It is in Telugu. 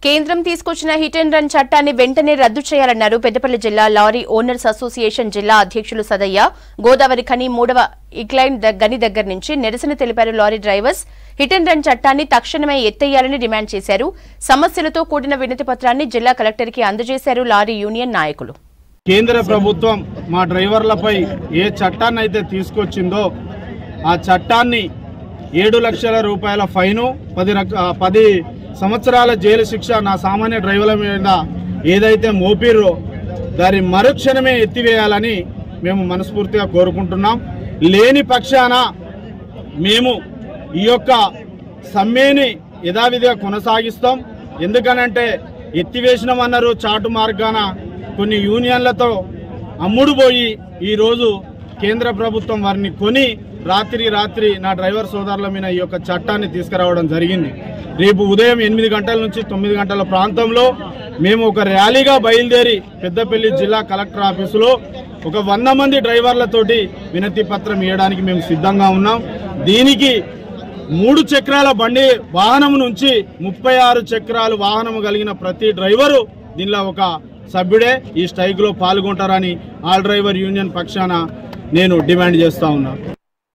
కేంద్రం తీసుకొచ్చిన హిట్ అండ్ రన్ చట్టాన్ని వెంటనే రద్దు చేయాలన్నారు పెద్దపల్లి జిల్లా లారీ ఓనర్స్ అసోసియేషన్ జిల్లా అధ్యక్షులు సదయ్య. గోదావరి ఖని 3వ ఇక్లైన్ గని దగ్గర నుంచి నిరసన తెలిపారు lorry drivers. Hit and run చట్టాన్ని తక్షణమే ఎత్తేయాలని డిమాండ్ చేశారు. సమస్యలతో కూడిన వినతి పత్రాన్ని జిల్లా కలెక్టర్కి అందజేశారు లారీ యూనియన్ నాయకులు. కేంద్ర ప్రభుత్వం మా డ్రైవర్లపై ఏ చట్టాన్ని అయితే తీసుకొచ్చిందో ఆ చట్టాన్ని 7 లక్షల రూపాయల ఫైను 10 సంవత్సరాల జైలు శిక్ష నా సామాన్య డ్రైవర్ల మీద ఏదైతే మోపిరో దాని మరుక్షణమే ఎత్తివేయాలని మేము మనస్ఫూర్తిగా కోరుకుంటున్నాం. లేని పక్షాన మేము ఈ యొక్క సమ్మెని యథావిధిగా కొనసాగిస్తాం. ఎందుకనంటే ఎత్తివేసినామన్నారు చాటు మార్గాన కొన్ని యూనియన్లతో అమ్ముడుపోయి ఈరోజు కేంద్ర ప్రభుత్వం వారిని కొని రాత్రి నా డ్రైవర్ సోదరుల మీద ఈ యొక్క చట్టాన్ని తీసుకురావడం జరిగింది. రేపు ఉదయం 8 గంటల నుంచి 9 గంటల ప్రాంతంలో మేము ఒక ర్యాలీగా బయలుదేరి పెద్దపల్లి జిల్లా కలెక్టర్ ఆఫీసులో ఒక 100 మంది డ్రైవర్లతోటి వినతి పత్రం ఇవ్వడానికి మేము సిద్ధంగా ఉన్నాం. దీనికి 3 చక్రాల బండి వాహనం నుంచి 36 చక్రాలు వాహనం కలిగిన ప్రతి డ్రైవరు దీనిలో ఒక సభ్యుడే ఈ స్ట్రైక్ లో పాల్గొంటారని ఆల్ డ్రైవర్ యూనియన్ పక్షాన నేను డిమాండ్ చేస్తా ఉన్నాను.